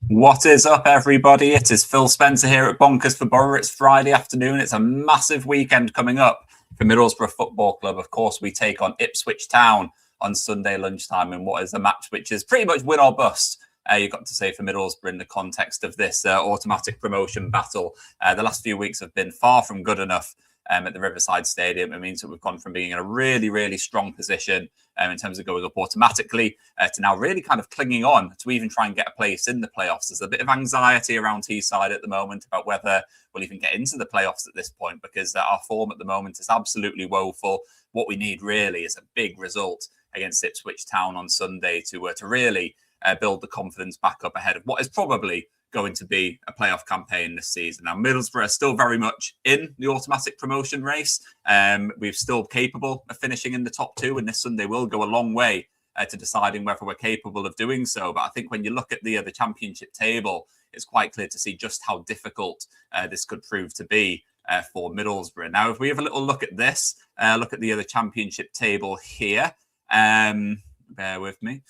What is up, everybody? It is Phil Spencer here at Bonkers for Borough. It's Friday afternoon. It's a massive weekend coming up for Middlesbrough Football Club. Of course, we take on Ipswich Town on Sunday lunchtime in what is a match which is pretty much win or bust. You've got to say for Middlesbrough in the context of this automatic promotion battle. The last few weeks have been far from good enough at the Riverside Stadium. It means that we've gone from being in a really, really strong position in terms of going up automatically to now really kind of clinging on to even try and get a place in the playoffs. There's a bit of anxiety around Teesside at the moment about whether we'll even get into the playoffs at this point, because our form at the moment is absolutely woeful. What we need really is a big result against Ipswich Town on Sunday to really build the confidence back up ahead of what is probably going to be a playoff campaign this season. Now, Middlesbrough are still very much in the automatic promotion race. We're still capable of finishing in the top two, and this Sunday will go a long way to deciding whether we're capable of doing so. But I think when you look at the championship table, it's quite clear to see just how difficult this could prove to be for Middlesbrough. Now, if we have a little look at this, look at the other championship table here. Bear with me.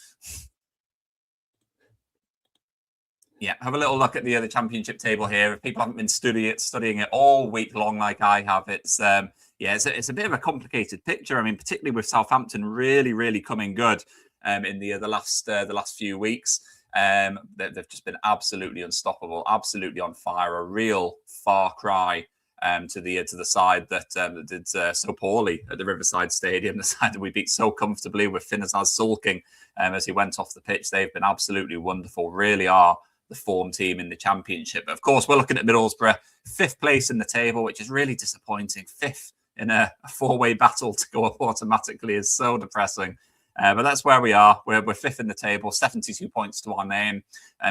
Yeah, have a little look at the other championship table here. If people haven't been studying it all week long like I have, it's a bit of a complicated picture. I mean, particularly with Southampton really coming good in the last few weeks. They've just been absolutely unstoppable, absolutely on fire. A real far cry to the side that did so poorly at the Riverside Stadium, the side that we beat so comfortably with Finnazaz sulking as he went off the pitch. They've been absolutely wonderful, really are the form team in the championship. But of course, we're looking at Middlesbrough, 5th place in the table, which is really disappointing. 5th in a 4-way battle to go up automatically is so depressing. But that's where we are. We're 5th in the table, 72 points to our name.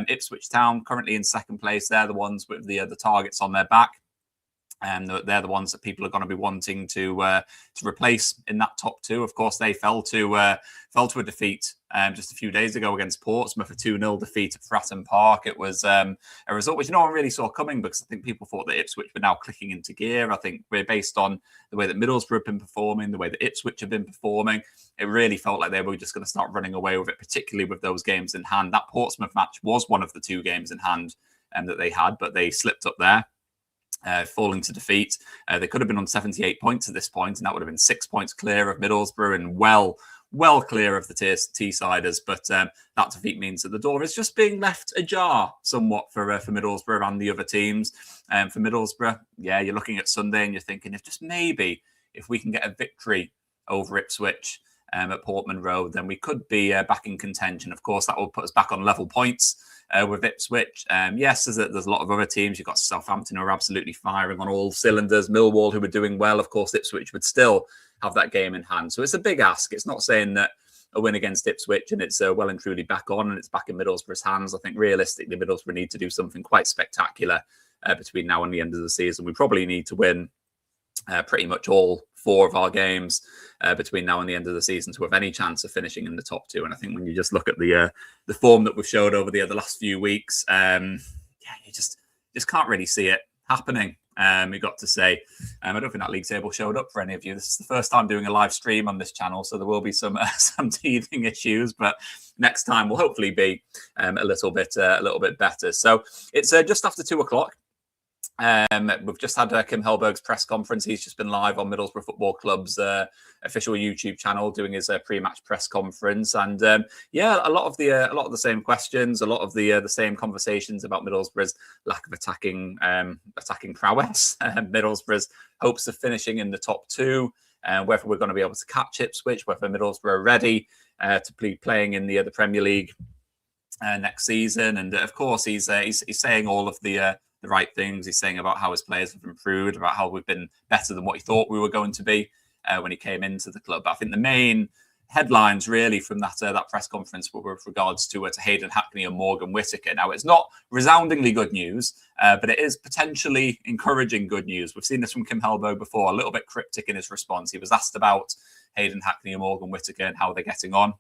Ipswich Town currently in 2nd place. They're the ones with the targets on their back. And they're the ones that people are going to be wanting to replace in that top two. Of course, they fell to a defeat just a few days ago against Portsmouth, a 2-0 defeat at Fratton Park. It was a result which no one really saw coming, because I think people thought that Ipswich were now clicking into gear. I think we're based on the way that Middlesbrough have been performing, the way that Ipswich have been performing. It really felt like they were just going to start running away with it, particularly with those games in hand. That Portsmouth match was one of the 2 games in hand that they had, but they slipped up there. Falling to defeat. They could have been on 78 points at this point, and that would have been 6 points clear of Middlesbrough and well clear of the Teessiders. But that defeat means that the door is just being left ajar somewhat for Middlesbrough and the other teams. For Middlesbrough, yeah, you're looking at Sunday and you're thinking, if we can get a victory over Ipswich at Portman Road, then we could be back in contention. Of course, that will put us back on level points with Ipswich. Yes, there's a lot of other teams. You've got Southampton who are absolutely firing on all cylinders. Millwall who are doing well. Of course, Ipswich would still have that game in hand. So it's a big ask. It's not saying that a win against Ipswich and it's well and truly back on and it's back in Middlesbrough's hands. I think realistically, Middlesbrough need to do something quite spectacular between now and the end of the season. We probably need to win pretty much all 4 of our games between now and the end of the season to have any chance of finishing in the top 2. And I think when you just look at the form that we've showed over the last few weeks, you just can't really see it happening. We got to say, I don't think that league table showed up for any of you. This is the first time doing a live stream on this channel, so there will be some teething issues. But next time will hopefully be a little bit better. So it's just after 2 o'clock. We've just had Kim Hellberg's press conference. He's just been live on Middlesbrough Football Club's official YouTube channel doing his pre-match press conference, and a lot of the same questions, a lot of the same conversations about Middlesbrough's lack of attacking prowess, Middlesbrough's hopes of finishing in the top 2, whether we're going to be able to catch Ipswich, whether Middlesbrough are ready to be playing in the Premier League next season, and of course he's saying all of the right things. He's saying about how his players have improved, about how we've been better than what he thought we were going to be when he came into the club. But I think the main headlines really from that press conference were with regards to Hayden Hackney and Morgan Whittaker. Now, it's not resoundingly good news, but it is potentially encouraging good news. We've seen this from Kim Hellberg before, a little bit cryptic in his response. He was asked about Hayden Hackney and Morgan Whittaker and how they're getting on.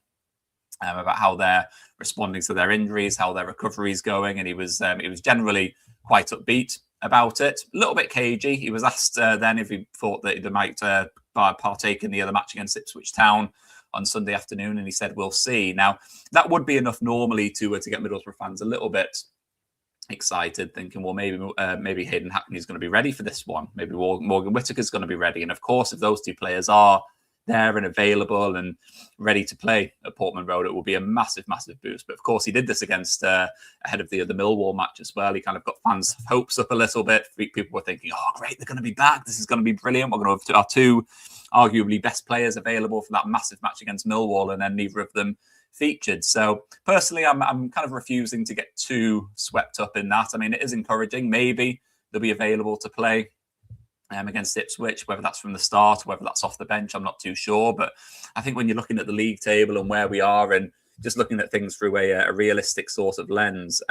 About how they're responding to their injuries, how their recovery is going, and he was generally quite upbeat about it. A little bit cagey. He was asked then if he thought that they might partake in the other match against Ipswich Town on Sunday afternoon, and he said, "We'll see." Now, that would be enough normally to get Middlesbrough fans a little bit excited, thinking, well, maybe Hayden Hackney is going to be ready for this one. Maybe Morgan Whittaker is going to be ready. And of course, if those two players are there and available and ready to play at Portman Road, it will be a massive, massive boost. But of course, he did this against ahead of the Millwall match as well. He kind of got fans' hopes up a little bit. People were thinking, oh, great, they're going to be back. This is going to be brilliant. We're going to have our two arguably best players available for that massive match against Millwall, and then neither of them featured. So personally, I'm kind of refusing to get too swept up in that. I mean, it is encouraging. Maybe they'll be available to play against Ipswich, whether that's from the start, whether that's off the bench, I'm not too sure. But I think when you're looking at the league table and where we are, and just looking at things through a realistic sort of lens,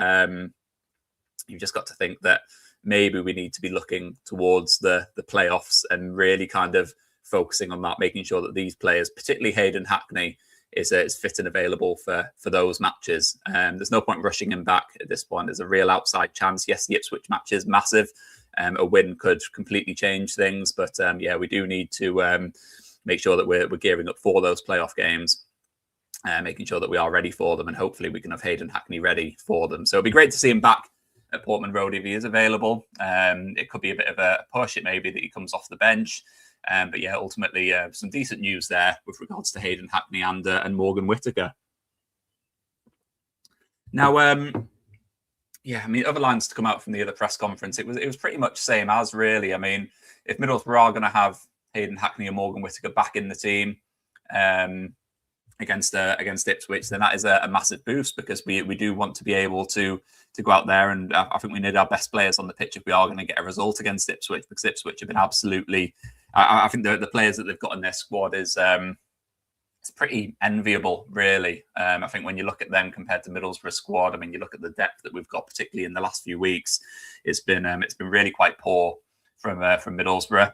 you've just got to think that maybe we need to be looking towards the playoffs and really kind of focusing on that, making sure that these players, particularly Hayden Hackney, is fit and available for those matches. There's no point rushing him back at this point. There's a real outside chance. Yes, the Ipswich match is massive. A win could completely change things, but yeah, we do need to make sure that we're gearing up for those playoff games, making sure that we are ready for them, and hopefully we can have Hayden Hackney ready for them. So it'd be great to see him back at Portman Road if he is available. It could be a bit of a push. It may be that he comes off the bench. But yeah, ultimately, some decent news there with regards to Hayden Hackney and Morgan Whittaker. Now, yeah, I mean, other lines to come out from the other press conference, it was pretty much same as, really. I mean, if Middlesbrough are going to have Hayden Hackney and Morgan Whittaker back in the team against Ipswich, then that is a massive boost, because we do want to be able to go out there, and I think we need our best players on the pitch if we are going to get a result against Ipswich, because Ipswich have been absolutely... I think the players that they've got in their squad is it's pretty enviable, really. I think when you look at them compared to Middlesbrough squad, I mean, you look at the depth that we've got, particularly in the last few weeks. It's been really quite poor from Middlesbrough.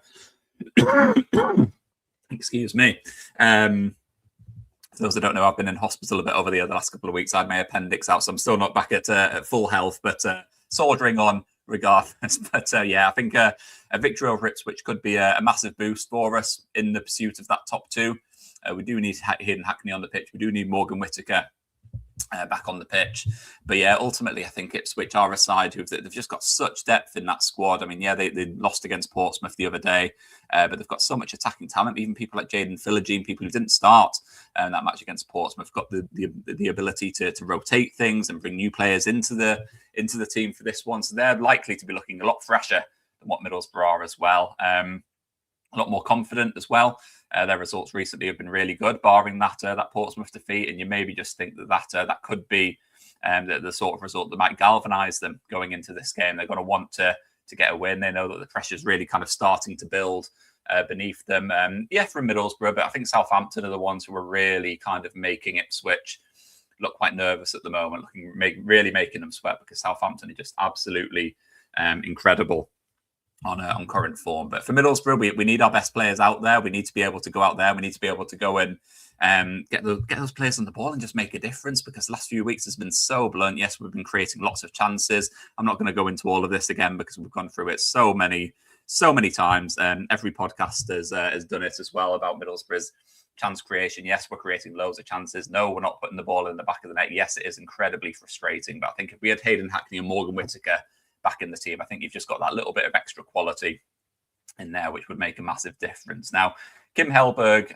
Excuse me. For those that don't know, I've been in hospital a bit over the last couple of weeks. I had my appendix out, so I'm still not back at full health, but soldiering on regardless. But yeah, I think a victory over Ipswich could be a massive boost for us in the pursuit of that top two. We do need Hayden Hackney on the pitch. We do need Morgan Whittaker back on the pitch. But yeah, ultimately, I think Ipswich are a side they've just got such depth in that squad. I mean, yeah, they lost against Portsmouth the other day, but they've got so much attacking talent. Even people like Jaden Philogene, people who didn't start that match against Portsmouth, got the ability to rotate things and bring new players into the team for this one. So they're likely to be looking a lot fresher than what Middlesbrough are as well. A lot more confident as well. Their results recently have been really good, barring that Portsmouth defeat. And you maybe just think that could be the sort of result that might galvanise them going into this game. They're going to want to get a win. They know that the pressure is really kind of starting to build beneath them. Yeah, from Middlesbrough, but I think Southampton are the ones who are really kind of making Ipswich look quite nervous at the moment, really making them sweat, because Southampton are just absolutely incredible on current form. But for Middlesbrough, we need our best players out there. We need to be able to go out there. We need to be able to go and get those players on the ball and just make a difference, because the last few weeks has been so blunt. Yes, we've been creating lots of chances. I'm not going to go into all of this again, because we've gone through it so many times. Every podcast has done it as well about Middlesbrough's chance creation. Yes, we're creating loads of chances. No, we're not putting the ball in the back of the net. Yes, it is incredibly frustrating. But I think if we had Hayden Hackney and Morgan Whittaker back in the team, I think you've just got that little bit of extra quality in there, which would make a massive difference. Now, Kim Hellberg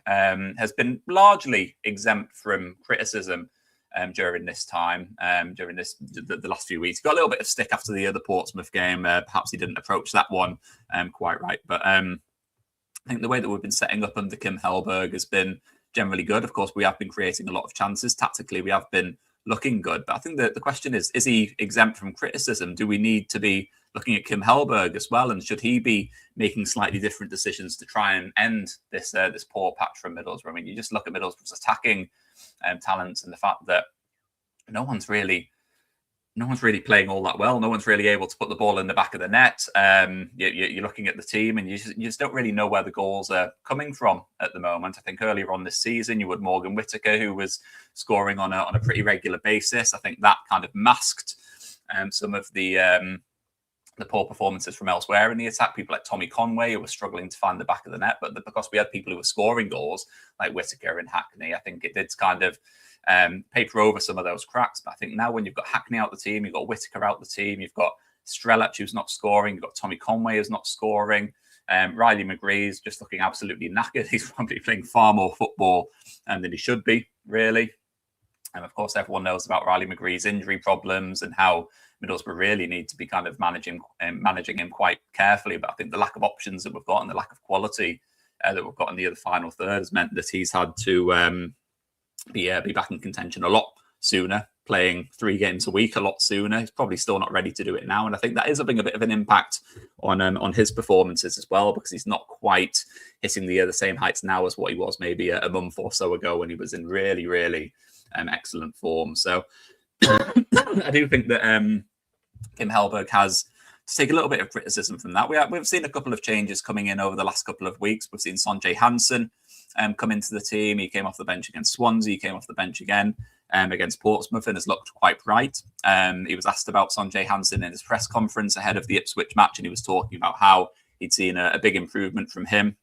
has been largely exempt from criticism during this time, during the last few weeks. Got a little bit of stick after the other Portsmouth game. Perhaps he didn't approach that one quite right. But I think the way that we've been setting up under Kim Hellberg has been generally good. Of course, we have been creating a lot of chances. Tactically, we have been looking good. But I think that the question is he exempt from criticism? Do we need to be looking at Kim Hellberg as well? And should he be making slightly different decisions to try and end this poor patch from Middlesbrough? I mean, you just look at Middlesbrough's attacking talents and the fact that no one's really playing all that well. No one's really able to put the ball in the back of the net. You're looking at the team and you just don't really know where the goals are coming from at the moment. I think earlier on this season, you had Morgan Whittaker, who was scoring on a pretty regular basis. I think that kind of masked some of the poor performances from elsewhere in the attack. People like Tommy Conway, who were struggling to find the back of the net. But because we had people who were scoring goals, like Whittaker and Hackney, I think it did kind of paper over some of those cracks. But I think now when you've got Hackney out the team, you've got Whittaker out the team, you've got Strelach who's not scoring, you've got Tommy Conway who's not scoring. Riley McGree's just looking absolutely knackered. He's probably playing far more football than he should be, really. And of course, everyone knows about Riley McGree's injury problems and how Middlesbrough really need to be kind of managing him quite carefully. But I think the lack of options that we've got and the lack of quality that we've got in the other final third has meant that he's had to be back in contention a lot sooner, playing 3 games a week a lot sooner. He's probably still not ready to do it now. And I think that is having a bit of an impact on his performances as well, because he's not quite hitting the same heights now as what he was maybe a month or so ago when he was in really, really excellent form. So I do think that Kim Hellberg has to take a little bit of criticism from that. We've seen a couple of changes coming in over the last couple of weeks. We've seen Sonjay Hansen come into the team. He came off the bench against Swansea. He came off the bench again against Portsmouth and has looked quite bright. He was asked about Sonjay Hansen in his press conference ahead of the Ipswich match, and he was talking about how he'd seen a big improvement from him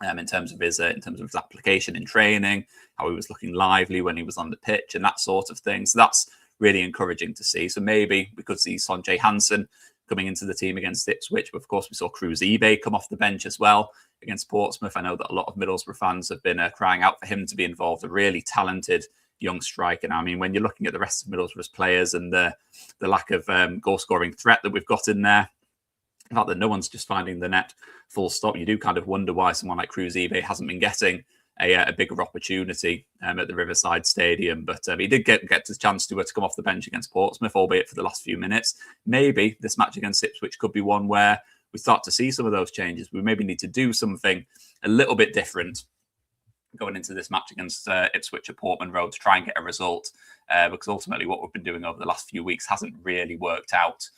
in terms of his application in training, how he was looking lively when he was on the pitch, and that sort of thing. So that's really encouraging to see. So maybe we could see Sonjay Hansen coming into the team against Ipswich. But of course, we saw Cruz eBay come off the bench as well against Portsmouth. I know that a lot of Middlesbrough fans have been crying out for him to be involved. A really talented young striker. And I mean, when you're looking at the rest of Middlesbrough's players and the lack of goal-scoring threat that we've got in there, the fact that no one's just finding the net full stop, you do kind of wonder why someone like Cruz eBay hasn't been getting a bigger opportunity at the Riverside Stadium. But he did get the chance to come off the bench against Portsmouth, albeit for the last few minutes. Maybe this match against Ipswich could be one where we start to see some of those changes. We maybe need to do something a little bit different going into this match against Ipswich at Portman Road to try and get a result, because ultimately what we've been doing over the last few weeks hasn't really worked out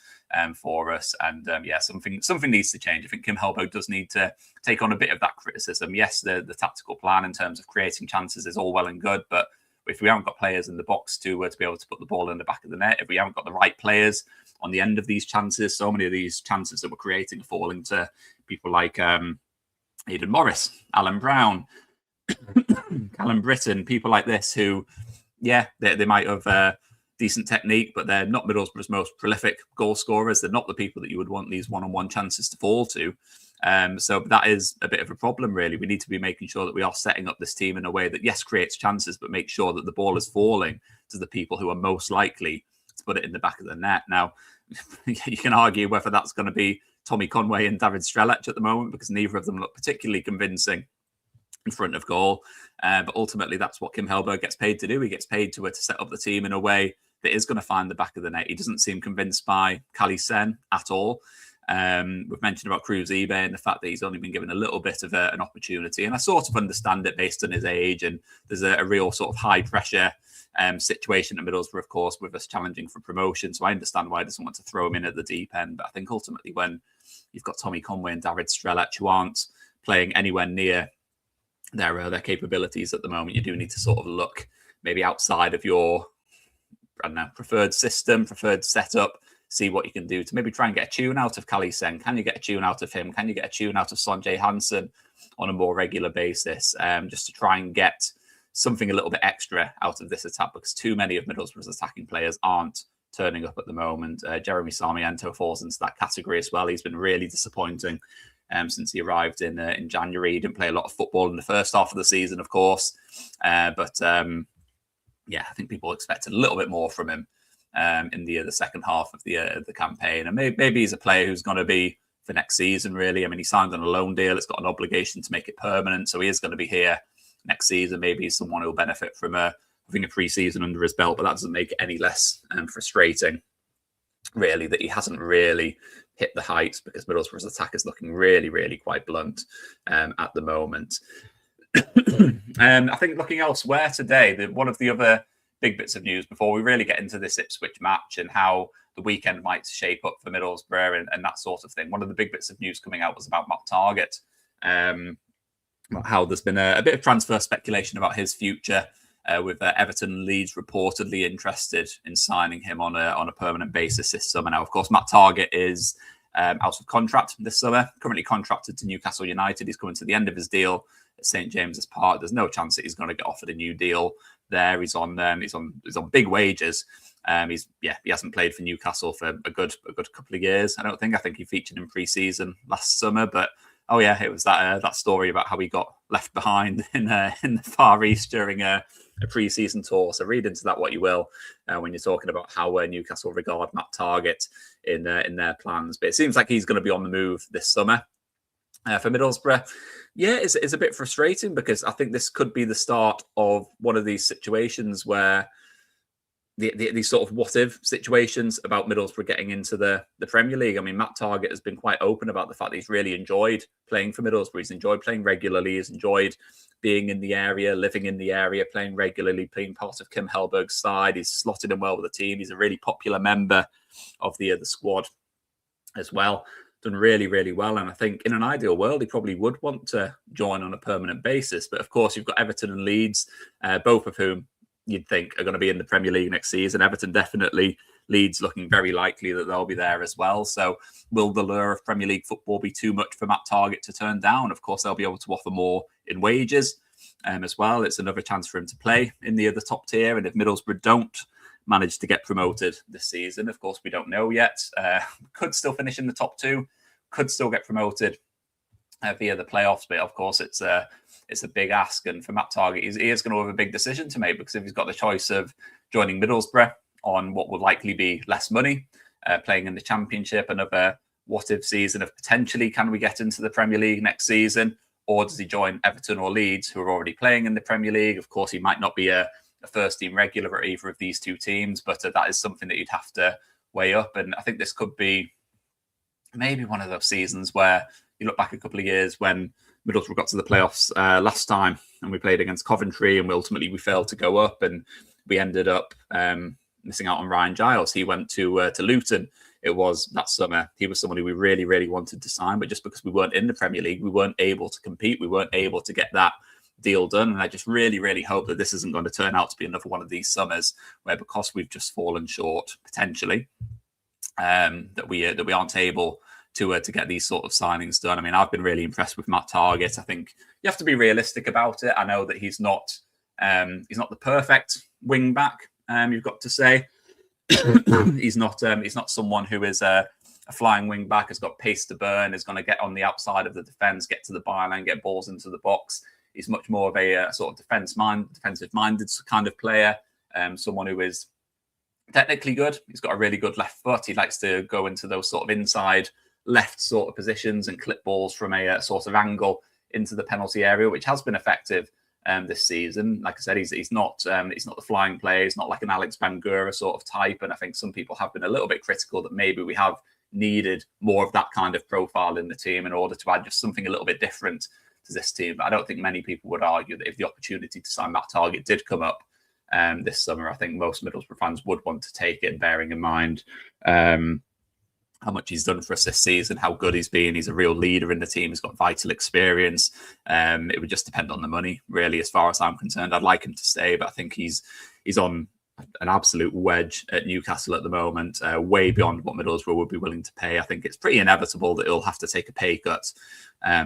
for us. And something needs to change. I think Kim Hellberg does need to take on a bit of that criticism. Yes, the tactical plan in terms of creating chances is all well and good, but if we haven't got players in the box to be able to put the ball in the back of the net, if we haven't got the right players on the end of these chances, so many of these chances that we're creating are falling to people like Aidan Morris, Alan Brown, Callum Britton, people like this who, they might have decent technique, but they're not Middlesbrough's most prolific goal scorers. They're not the people that you would want these one-on-one chances to fall to. So that is a bit of a problem, really. We need to be making sure that we are setting up this team in a way that, yes, creates chances, but make sure that the ball is falling to the people who are most likely to put it in the back of the net. Now, you can argue whether that's going to be Tommy Conway and David Strelach at the moment, because neither of them look particularly convincing in front of goal. But ultimately, that's what Kim Hellberg gets paid to do. He gets paid to set up the team in a way that is going to find the back of the net. He doesn't seem convinced by Cali Sen at all. We've mentioned about Cruz eBay and the fact that he's only been given a little bit of an opportunity. And I sort of understand it based on his age. And there's a real sort of high pressure situation at Middlesbrough, of course, with us challenging for promotion. So I understand why he doesn't want to throw him in at the deep end. But I think ultimately when you've got Tommy Conway and David Strelach who aren't playing anywhere near their capabilities at the moment, you do need to sort of look maybe outside of your preferred system, preferred setup, see what you can do to maybe try and get a tune out of Cali Sen. Can you get a tune out of him? Can you get a tune out of Sonjay Hansen on a more regular basis, just to try and get something a little bit extra out of this attack, because too many of Middlesbrough's attacking players aren't turning up at the moment. Jeremy Sarmiento falls into that category as well. He's been really disappointing since he arrived in January. He didn't play a lot of football in the first half of the season, of course. But I think people expected a little bit more from him in the second half of the campaign. And maybe he's a player who's going to be for next season, really. I mean, he signed on a loan deal. It's got an obligation to make it permanent. So he is going to be here next season. Maybe he's someone who will benefit from having a pre-season under his belt, but that doesn't make it any less frustrating, really, that he hasn't really hit the heights, because Middlesbrough's attack is looking really, really quite blunt at the moment. I think looking elsewhere today, one of the other big bits of news before we really get into this Ipswich match and how the weekend might shape up for Middlesbrough and that sort of thing, one of the big bits of news coming out was about Matt Targett, how there's been a bit of transfer speculation about his future, with Everton and Leeds reportedly interested in signing him on a permanent basis this summer. Now, of course, Matt Targett is out of contract this summer. Currently contracted to Newcastle United. He's coming to the end of his deal at St James's Park. There's no chance that he's going to get offered a new deal there. He's on big wages. He hasn't played for Newcastle for a good couple of years. I think he featured in pre-season last summer, but it was that story about how he got left behind in the Far East during a pre-season tour. So read into that what you will when you're talking about how Newcastle regard Matt Targett in their plans. But it seems like he's going to be on the move this summer for Middlesbrough. Yeah, it's a bit frustrating because I think this could be the start of one of these situations where these sort of what-if situations about Middlesbrough getting into the Premier League. I mean, Matt Targett has been quite open about the fact that he's really enjoyed playing for Middlesbrough. He's enjoyed playing regularly. He's enjoyed being in the area, living in the area, playing regularly, being part of Kim Hellberg's side. He's slotted in well with the team. He's a really popular member of the squad as well. Done really, really well. And I think in an ideal world, he probably would want to join on a permanent basis. But of course, you've got Everton and Leeds, both of whom you'd think are going to be in the Premier League next season. Everton definitely, Leeds looking very likely that they'll be there as well. So will the lure of Premier League football be too much for Matt Targett to turn down? Of course, they'll be able to offer more in wages as well. It's another chance for him to play in the other top tier. And if Middlesbrough don't manage to get promoted this season, of course, we don't know yet. Could still finish in the top two, could still get promoted via the playoffs. But of course, it's a big ask. And for Matt Targett, he is going to have a big decision to make, because if he's got the choice of joining Middlesbrough on what will likely be less money, playing in the Championship, another what-if season of potentially can we get into the Premier League next season, or does he join Everton or Leeds, who are already playing in the Premier League? Of course, he might not be a first-team regular at either of these two teams, but that is something that you'd have to weigh up. And I think this could be maybe one of those seasons where you look back a couple of years when Middlesbrough got to the playoffs last time and we played against Coventry, and we failed to go up, and we ended up missing out on Ryan Giles. He went to Luton. It was that summer. He was someone who we really, really wanted to sign, but just because we weren't in the Premier League, we weren't able to compete. We weren't able to get that deal done. And I just really, really hope that this isn't going to turn out to be another one of these summers where, because we've just fallen short potentially, that we aren't able to get these sort of signings done. I mean, I've been really impressed with Matt Targett. I think you have to be realistic about it. I know that he's not the perfect wing back. You've got to say he's not someone who is a flying wing back, has got pace to burn, is going to get on the outside of the defence, get to the byline, get balls into the box. He's much more of a sort of defensive-minded kind of player. Someone who is technically good. He's got a really good left foot. He likes to go into those sort of inside left sort of positions and clip balls from a sort of angle into the penalty area, which has been effective this season. Like I said, he's not the flying player. He's not like an Alex Bangura sort of type. And I think some people have been a little bit critical that maybe we have needed more of that kind of profile in the team in order to add just something a little bit different to this team. But I don't think many people would argue that if the opportunity to sign Matt Targett did come up this summer, I think most Middlesbrough fans would want to take it, bearing in mind how much he's done for us this season, how good he's been. He's a real leader in the team. He's got vital experience. It would just depend on the money, really, as far as I'm concerned. I'd like him to stay, but I think he's on an absolute wedge at Newcastle at the moment, way beyond what Middlesbrough would be willing to pay. I think it's pretty inevitable that he'll have to take a pay cut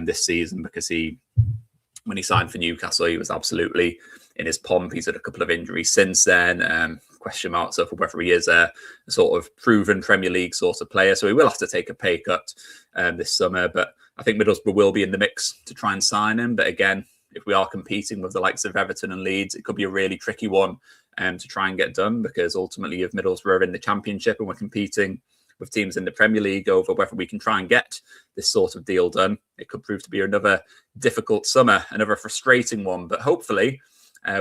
this season, because when he signed for Newcastle, he was absolutely in his pomp. He's had a couple of injuries since then. Question marks over whether he is a sort of proven Premier League sort of player. So he will have to take a pay cut this summer. But I think Middlesbrough will be in the mix to try and sign him. But again, if we are competing with the likes of Everton and Leeds, it could be a really tricky one to try and get done, because ultimately if Middlesbrough are in the Championship and we're competing with teams in the Premier League over whether we can try and get this sort of deal done, it could prove to be another difficult summer, another frustrating one. But hopefully,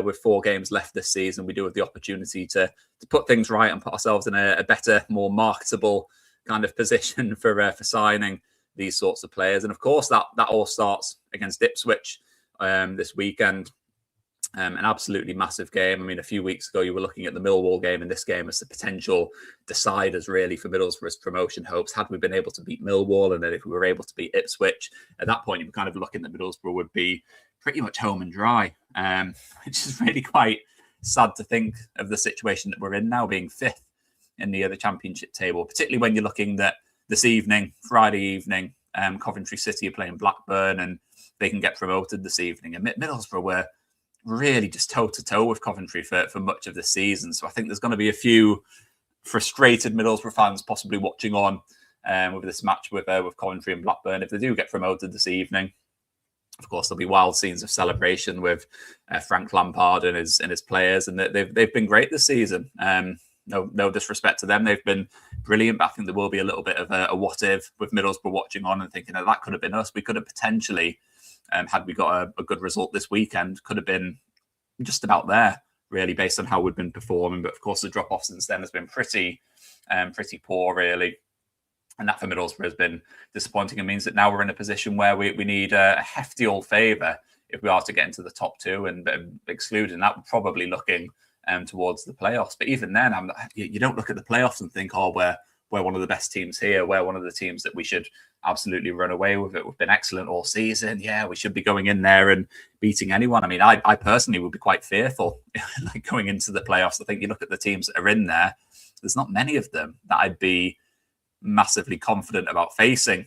with 4 games left this season, we do have the opportunity to put things right and put ourselves in a better, more marketable kind of position for signing these sorts of players. And of course, that all starts against Ipswich this weekend. An absolutely massive game. I mean, a few weeks ago, you were looking at the Millwall game and this game as the potential deciders, really, for Middlesbrough's promotion hopes. Had we been able to beat Millwall, and then if we were able to beat Ipswich, at that point, you were kind of looking that Middlesbrough would be pretty much home and dry, which is really quite sad to think of the situation that we're in now, being 5th in the Championship table, particularly when you're looking that this evening, Friday evening, Coventry City are playing Blackburn, and they can get promoted this evening. And Middlesbrough were really just toe-to-toe with Coventry for much of the season. So I think there's going to be a few frustrated Middlesbrough fans possibly watching on with this match with Coventry and Blackburn. If they do get promoted this evening, of course, there'll be wild scenes of celebration with Frank Lampard and his players, and they've been great this season. No disrespect to them, they've been brilliant. But I think there will be a little bit of a what if with Middlesbrough watching on and thinking that could have been us. We could have potentially, had we got a good result this weekend, could have been just about there, really, based on how we've been performing. But of course, the drop off since then has been pretty poor, really. And that for Middlesbrough has been disappointing. It means that now we're in a position where we need a hefty old favour if we are to get into the top two, and excluding that, we're probably looking towards the playoffs. But even then, you don't look at the playoffs and think, oh, we're one of the best teams here. We're one of the teams that we should absolutely run away with it. We've been excellent all season. Yeah, we should be going in there and beating anyone. I mean, I personally would be quite fearful like going into the playoffs. I think you look at the teams that are in there, there's not many of them that I'd be massively confident about facing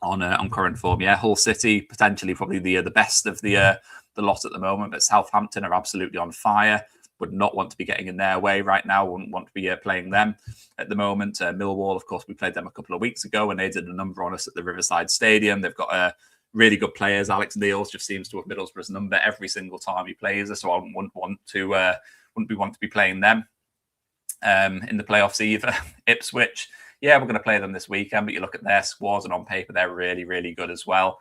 on current form. Yeah, Hull City potentially probably the best of the lot at the moment, but Southampton are absolutely on fire. Would not want to be getting in their way right now. Wouldn't want to be playing them at the moment. Millwall, of course, we played them a couple of weeks ago, and they did a number on us at the Riverside Stadium. They've got really good players. Alex Neils just seems to have Middlesbrough's number every single time he plays us, so I wouldn't want to be playing them in the playoffs either. Ipswich, yeah, we're going to play them this weekend, but you look at their squads, and on paper they're really, really good as well.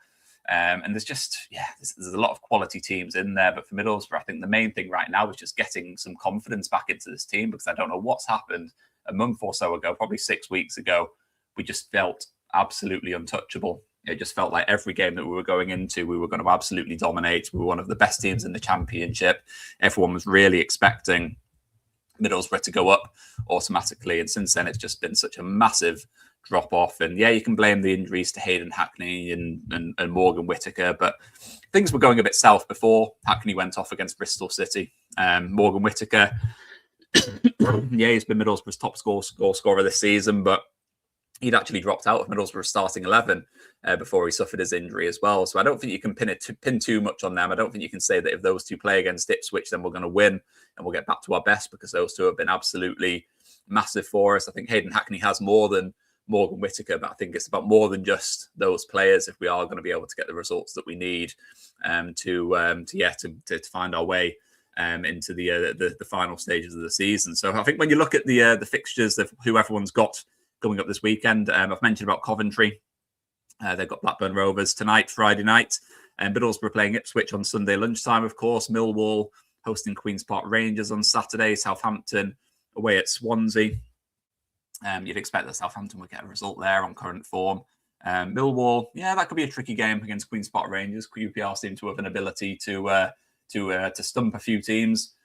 And there's a lot of quality teams in there. But for Middlesbrough, I think the main thing right now is just getting some confidence back into this team, because I don't know what's happened. A month or so ago, probably 6 weeks ago, we just felt absolutely untouchable. It just felt like every game that we were going into, we were going to absolutely dominate. We were one of the best teams in the Championship. Everyone was really expecting Middlesbrough to go up automatically. And since then, it's just been such a massive drop off. And yeah, you can blame the injuries to Hayden Hackney and Morgan Whittaker, but things were going a bit south before Hackney went off against Bristol City. Morgan Whittaker, yeah, he's been Middlesbrough's top goal scorer this season, but he'd actually dropped out of Middlesbrough's starting 11 before he suffered his injury as well. So I don't think you can pin too much on them. I don't think you can say that if those two play against Ipswich, then we're going to win and we'll get back to our best, because those two have been absolutely massive for us. I think Hayden Hackney has more than Morgan Whittaker, but I think it's about more than just those players if we are going to be able to get the results that we need to find our way into the final stages of the season. So I think when you look at the fixtures of who everyone's got coming up this weekend, I've mentioned about Coventry. They've got Blackburn Rovers tonight, Friday night, and Middlesbrough playing Ipswich on Sunday lunchtime, of course. Millwall hosting Queen's Park Rangers on Saturday. Southampton away at Swansea. You'd expect that Southampton would get a result there on current form. Millwall, yeah, that could be a tricky game against Queen's Park Rangers. QPR seem to have an ability to stump a few teams,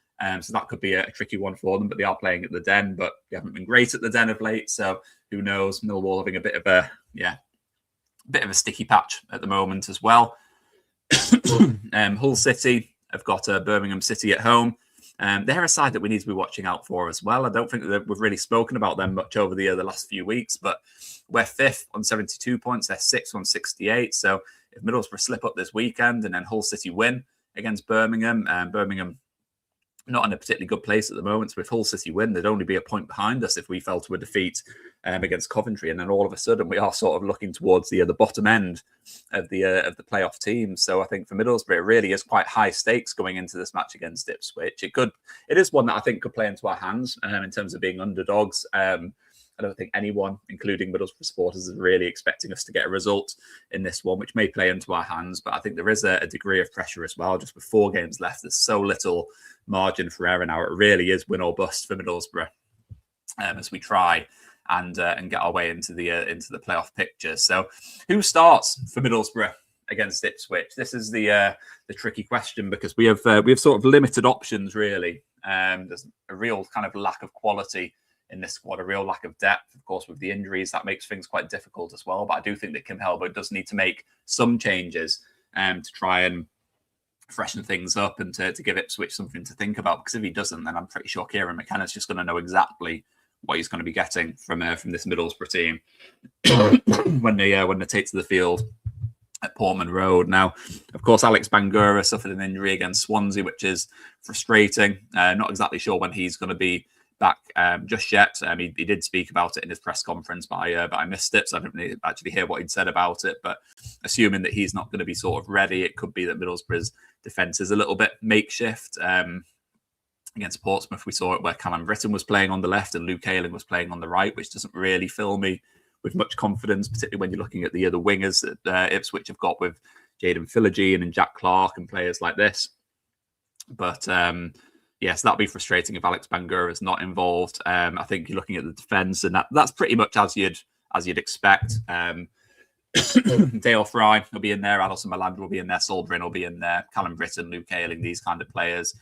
so that could be a tricky one for them. But they are playing at the Den, but they haven't been great at the Den of late, so who knows? Millwall having a bit of a sticky patch at the moment as well. Hull City have got Birmingham City at home. They're a side that we need to be watching out for as well. I don't think that we've really spoken about them much over the last few weeks, but we're 5th on 72 points. They're 6th on 68. So if Middlesbrough slip up this weekend and then Hull City win against Birmingham, Birmingham not in a particularly good place at the moment. So if Hull City win, they'd only be a point behind us if we fell to a defeat against Coventry, and then all of a sudden we are sort of looking towards the bottom end of the playoff teams. So I think for Middlesbrough, it really is quite high stakes going into this match against Ipswich. It is one that I think could play into our hands in terms of being underdogs. I don't think anyone, including Middlesbrough supporters, is really expecting us to get a result in this one, which may play into our hands. But I think there is a degree of pressure as well. Just with 4 games left, there's so little margin for error now. It really is win or bust for Middlesbrough as we try and get our way into the playoff picture. So, who starts for Middlesbrough against Ipswich? This is the tricky question, because we have sort of limited options really. There's a real kind of lack of quality in this squad, a real lack of depth. Of course, with the injuries, that makes things quite difficult as well. But I do think that Kim Hellberg does need to make some changes to try and freshen things up and to give Ipswich something to think about. Because if he doesn't, then I'm pretty sure Kieran McKenna's just going to know exactly what he's going to be getting from this Middlesbrough team when they take to the field at Portman Road. Now, of course, Alex Bangura suffered an injury against Swansea, which is frustrating. Not exactly sure when he's going to be back just yet. He did speak about it in his press conference, but I missed it, so I didn't really actually hear what he'd said about it. But assuming that he's not going to be sort of ready, it could be that Middlesbrough's defence is a little bit makeshift. Against Portsmouth, we saw it where Callum Britton was playing on the left and Luke Ayling was playing on the right, which doesn't really fill me with much confidence, particularly when you're looking at the other wingers that Ipswich have got with Jaden Philogene and Jack Clark and players like this. But yes, that'll be frustrating if Alex Bangura is not involved. I think you're looking at the defence, and that's pretty much as you'd expect. Dale Fry will be in there, Adelson Malander will be in there, Solbrin will be in there, Callum Britton, Luke Ayling, these kind of players.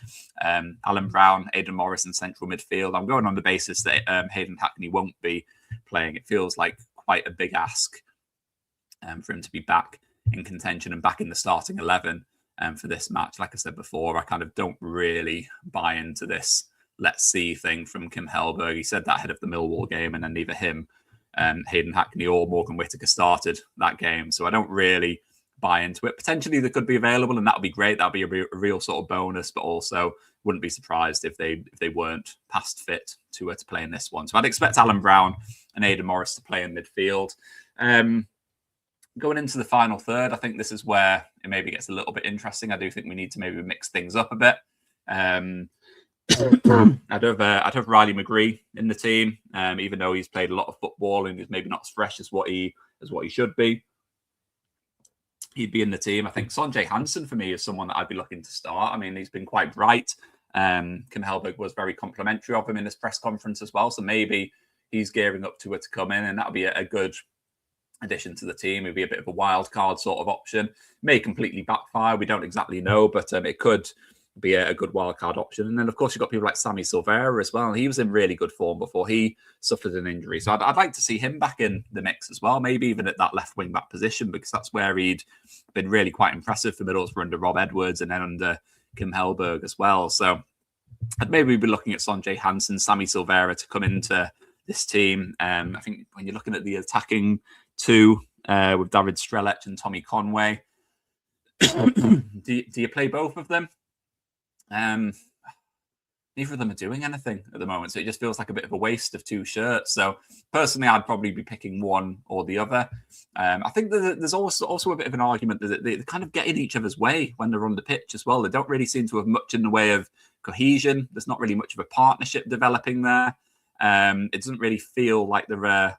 Alan Brown, Aidan Morris in central midfield. I'm going on the basis that Hayden Hackney won't be playing. It feels like quite a big ask for him to be back in contention and back in the starting 11 for this match. Like I said before, I kind of don't really buy into this let's see thing from Kim Hellberg. He said that ahead of the Millwall game, and then neither him, Hayden Hackney or Morgan Whittaker started that game. So I don't really buy into it. Potentially they could be available, and that would be great. That would be a real sort of bonus, but also wouldn't be surprised if they weren't past fit to play in this one. So I'd expect Alan Brown and Aidan Morris to play in midfield. Going into the final third, I think this is where it maybe gets a little bit interesting. I do think we need to maybe mix things up a bit. I'd have Riley McGree in the team, even though he's played a lot of football and he's maybe not as fresh as what he should be. He'd be in the team. I think Sanjay Hansen for me is someone that I'd be looking to start. I mean, he's been quite bright. Kim Hellberg was very complimentary of him in his press conference as well. So maybe he's gearing up to come in, and that'll be a good addition to the team. It'd be a bit of a wild card sort of option. May completely backfire. We don't exactly know, but it could be a good wildcard option. And then, of course, you've got people like Sammy Silvera as well. He was in really good form before he suffered an injury. So I'd like to see him back in the mix as well, maybe even at that left wing-back position, because that's where he'd been really quite impressive for Middlesbrough under Rob Edwards and then under Kim Hellberg as well. So I'd maybe be looking at Sanjay Hansen, Sammy Silvera to come into this team. I think when you're looking at the attacking two with David Strelec and Tommy Conway, do you play both of them? Neither of them are doing anything at the moment, so it just feels like a bit of a waste of two shirts. So personally, I'd probably be picking one or the other. I think that there's also a bit of an argument that they kind of get in each other's way when they're on the pitch as well. They don't really seem to have much in the way of cohesion. There's not really much of a partnership developing there. It doesn't really feel like they're a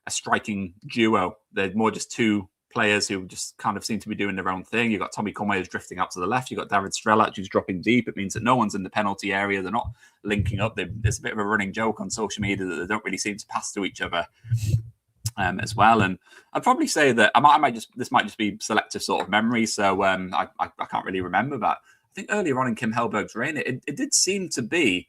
striking duo. They're more just two players who just kind of seem to be doing their own thing. You've got Tommy Conway who's drifting out to the left. You've got David Strelec who's dropping deep. It means that no one's in the penalty area. They're not linking up. There's a bit of a running joke on social media that they don't really seem to pass to each other as well. And I'd probably say that this might just be selective sort of memory. So I can't really remember that. I think earlier on in Kim Hellberg's reign, it did seem to be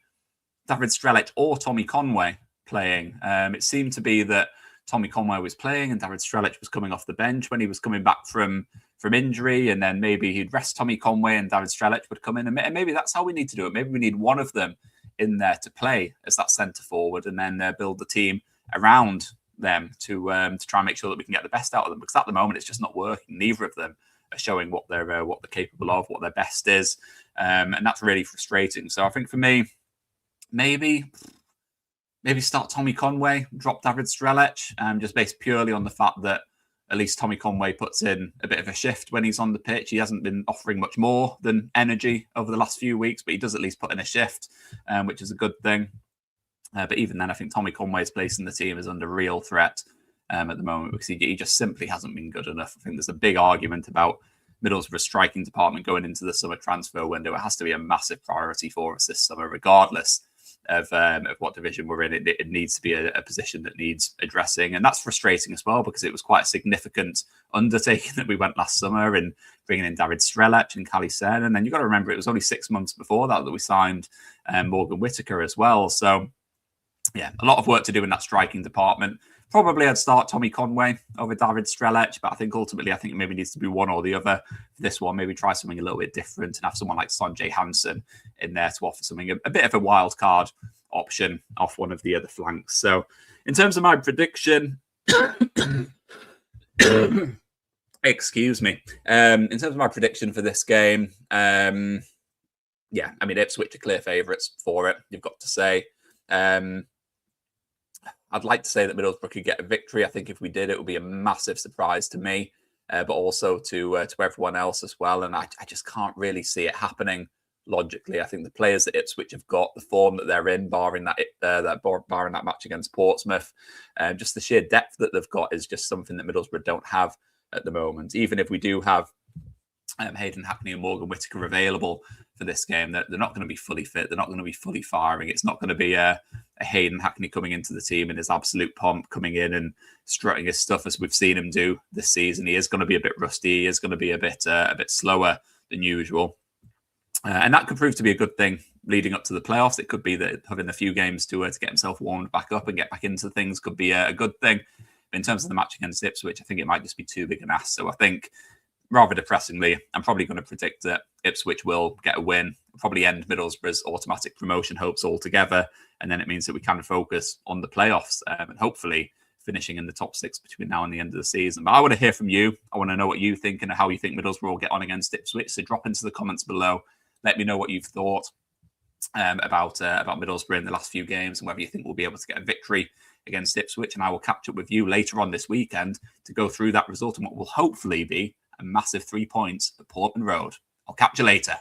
David Strelec or Tommy Conway playing. It seemed to be that Tommy Conway was playing and David Strelec was coming off the bench when he was coming back from injury, and then maybe he'd rest Tommy Conway and David Strelec would come in, and maybe that's how we need to do it. Maybe we need one of them in there to play as that centre forward, and then build the team around them to try and make sure that we can get the best out of them. Because at the moment, it's just not working. Neither of them are showing what they're capable of, what their best is, and that's really frustrating. So I think for me, maybe start Tommy Conway, drop David Strelec, just based purely on the fact that at least Tommy Conway puts in a bit of a shift when he's on the pitch. He hasn't been offering much more than energy over the last few weeks, but he does at least put in a shift, which is a good thing. But even then, I think Tommy Conway's place in the team is under real threat at the moment because he just simply hasn't been good enough. I think there's a big argument about Middlesbrough's striking department going into the summer transfer window. It has to be a massive priority for us this summer, regardless of what division we're in. It needs to be a position that needs addressing, and that's frustrating as well because it was quite a significant undertaking that we went last summer in bringing in David Strelec and Cali Sen, and then you've got to remember it was only 6 months before that we signed Morgan Whittaker as well. So yeah, a lot of work to do in that striking department. Probably I'd start Tommy Conway over David Strelec, but I think ultimately it maybe needs to be one or the other for this one. Maybe try something a little bit different and have someone like Sanjay Hansen in there to offer something a bit of a wild card option off one of the other flanks. So in terms of my prediction, excuse me. In terms of my prediction for this game, yeah, I mean, Ipswich are clear favourites for it, you've got to say. I'd like to say that Middlesbrough could get a victory. I think if we did, it would be a massive surprise to me, but also to everyone else as well. And I just can't really see it happening logically. I think the players that Ipswich have got, the form that they're in, barring that match against Portsmouth, just the sheer depth that they've got is just something that Middlesbrough don't have at the moment. Even if we do have Hayden Hackney and Morgan Whittaker available for this game, they're not going to be fully fit. They're not going to be fully firing. It's not going to be a Hayden Hackney coming into the team in his absolute pomp, coming in and strutting his stuff as we've seen him do this season. He is going to be a bit rusty. He is going to be a bit slower than usual. And that could prove to be a good thing leading up to the playoffs. It could be that having a few games to get himself warmed back up and get back into things could be a good thing. But in terms of the match against Ipswich, I think it might just be too big an ask. So I think, rather depressingly, I'm probably going to predict that Ipswich will get a win, probably end Middlesbrough's automatic promotion hopes altogether. And then it means that we kind of focus on the playoffs and hopefully finishing in the top 6 between now and the end of the season. But I want to hear from you. I want to know what you think and how you think Middlesbrough will get on against Ipswich. So drop into the comments below. Let me know what you've thought about Middlesbrough in the last few games and whether you think we'll be able to get a victory against Ipswich. And I will catch up with you later on this weekend to go through that result and what will hopefully be a massive 3 points at Portman Road. I'll catch you later.